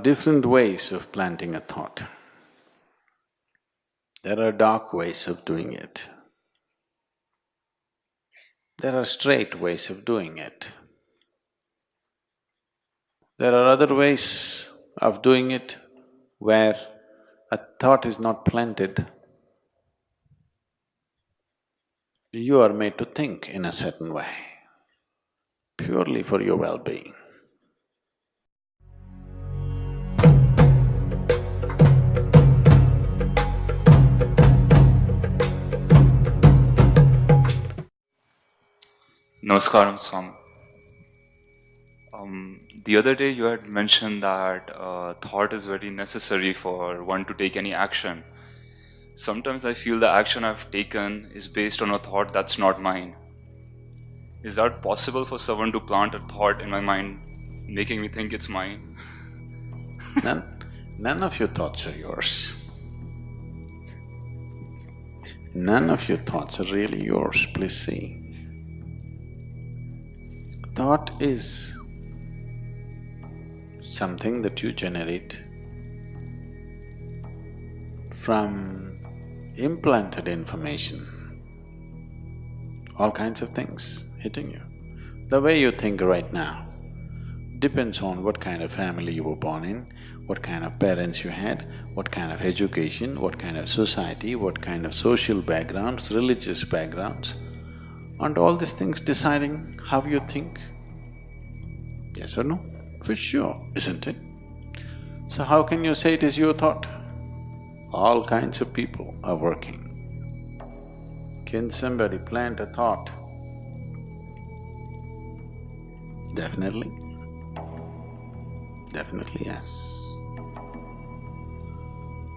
different ways of planting a thought. There are dark ways of doing it. There are straight ways of doing it. There are other ways of doing it where a thought is not planted. You are made to think in a certain way, purely for your well-being. Namaskaram, swami. The other day you had mentioned that thought is very necessary for one to take any action. Sometimes I feel the action I've taken is based on a thought that's not mine. Is that possible for someone to plant a thought in my mind, making me think it's mine? None of your thoughts are yours. None of your thoughts are really yours, please see. Thought is something that you generate from implanted information, all kinds of things hitting you. The way you think right now depends on what kind of family you were born in, what kind of parents you had, what kind of education, what kind of society, what kind of social backgrounds, religious backgrounds, and all these things deciding how you think. Yes or no? For sure, isn't it? So how can you say it is your thought? All kinds of people are working. Can somebody plant a thought? Definitely. Definitely yes.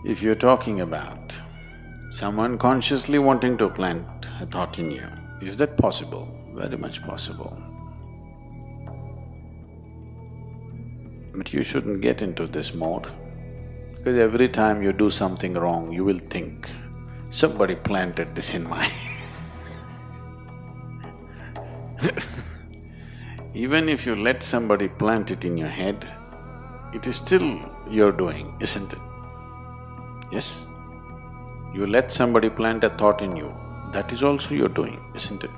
If you're talking about someone consciously wanting to plant a thought in you, is that possible? Very much possible. But you shouldn't get into this mode, because every time you do something wrong, you will think, somebody planted this in my Even if you let somebody plant it in your head, it is still your doing, isn't it? Yes? You let somebody plant a thought in you, that is also your doing, isn't it?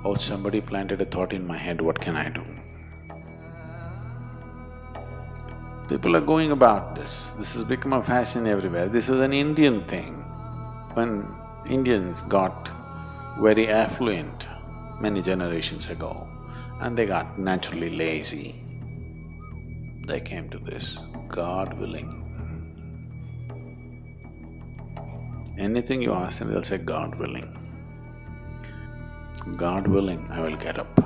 Oh, somebody planted a thought in my head, what can I do? People are going about this has become a fashion everywhere. This is an Indian thing. When Indians got very affluent many generations ago and they got naturally lazy, they came to this, God willing. Anything you ask them, they'll say, God willing. God willing, I will get up.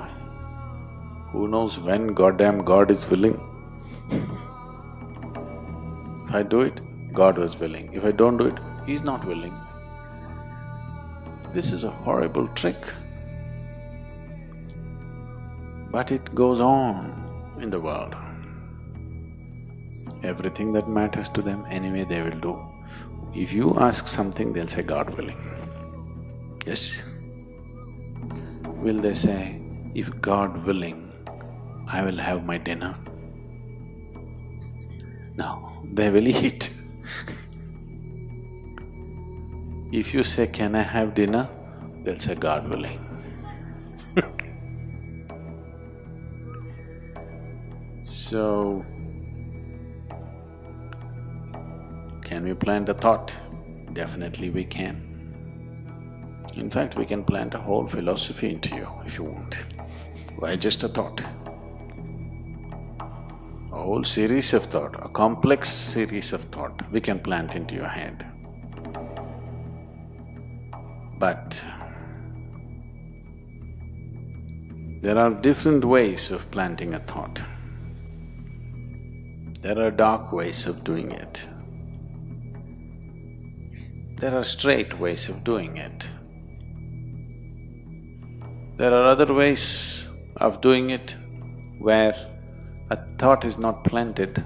Who knows when goddamn God is willing? If I do it, God was willing. If I don't do it, He's not willing. This is a horrible trick. But it goes on in the world. Everything that matters to them, anyway they will do. If you ask something, they'll say, God willing. Yes? Will they say, if God willing, I will have my dinner? No, they will eat. If you say, can I have dinner? They'll say, God willing. So, can we plant a thought? Definitely we can. In fact, we can plant a whole philosophy into you if you want. Why just a thought? A whole series of thought, a complex series of thought we can plant into your head. But there are different ways of planting a thought. There are dark ways of doing it. There are straight ways of doing it. There are other ways of doing it where a thought is not planted.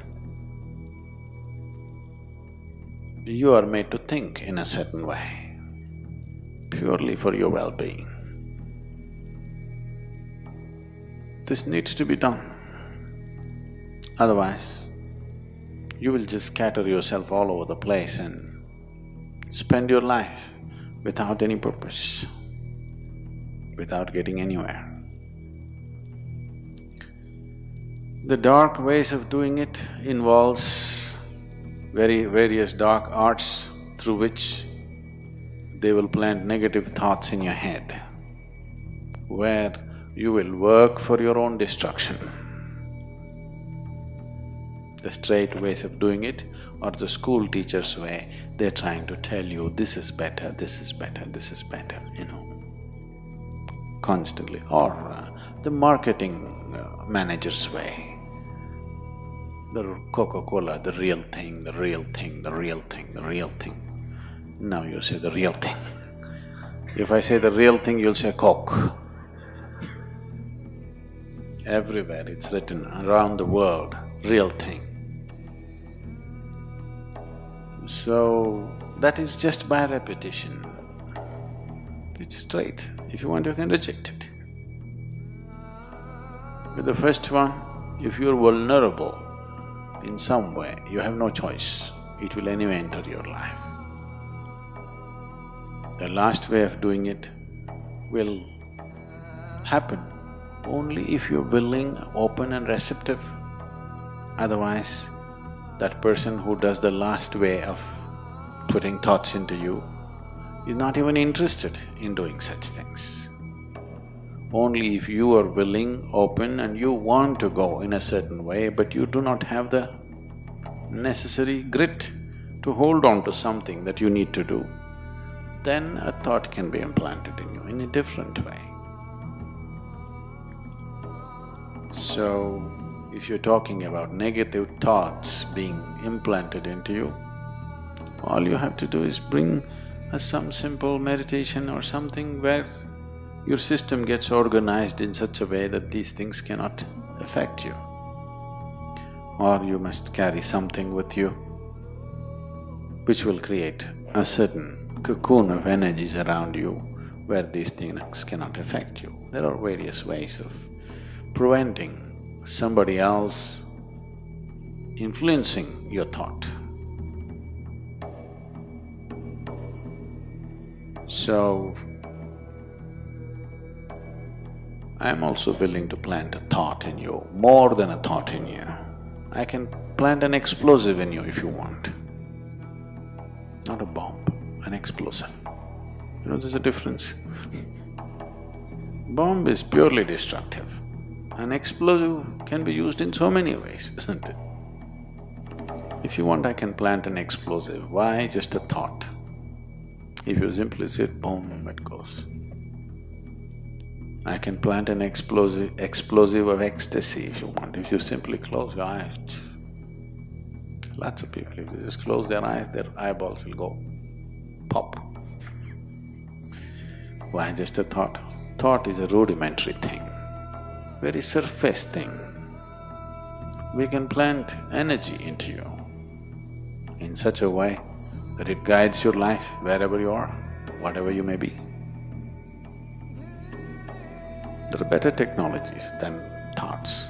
You are made to think in a certain way, purely for your well-being. This needs to be done. Otherwise, you will just scatter yourself all over the place and spend your life without any purpose, without getting anywhere. The dark ways of doing it involves various dark arts through which they will plant negative thoughts in your head, where you will work for your own destruction. The straight ways of doing it or the school teacher's way, they're trying to tell you this is better, this is better, this is better, constantly. Or the marketing manager's way, the Coca-Cola, the real thing, the real thing, the real thing, the real thing. Now you say the real thing. If I say the real thing, you'll say Coke. Everywhere it's written around the world, real thing. So, that is just by repetition. It's straight. If you want, you can reject it. With the first one, if you're vulnerable in some way, you have no choice. It will anyway enter your life. The last way of doing it will happen only if you're willing, open and receptive. Otherwise, that person who does the last way of putting thoughts into you is not even interested in doing such things. Only if you are willing, open and you want to go in a certain way, but you do not have the necessary grit to hold on to something that you need to do, then a thought can be implanted in you in a different way. So, if you're talking about negative thoughts being implanted into you, all you have to do is bring some simple meditation or something where your system gets organized in such a way that these things cannot affect you. Or you must carry something with you which will create a certain cocoon of energies around you where these things cannot affect you. There are various ways of preventing somebody else influencing your thought. So, I am also willing to plant a thought in you, more than a thought in you. I can plant an explosive in you if you want. Not a bomb, an explosive. There's a difference. Bomb is purely destructive. An explosive can be used in so many ways, isn't it? If you want, I can plant an explosive. Why? Just a thought. If you simply say boom, it goes. I can plant an explosive of ecstasy if you want. If you simply close your eyes, lots of people, if they just close their eyes, their eyeballs will go pop. Why just a thought? Thought is a rudimentary thing, very surface thing. We can plant energy into you in such a way that it guides your life wherever you are, whatever you may be. There are better technologies than thoughts.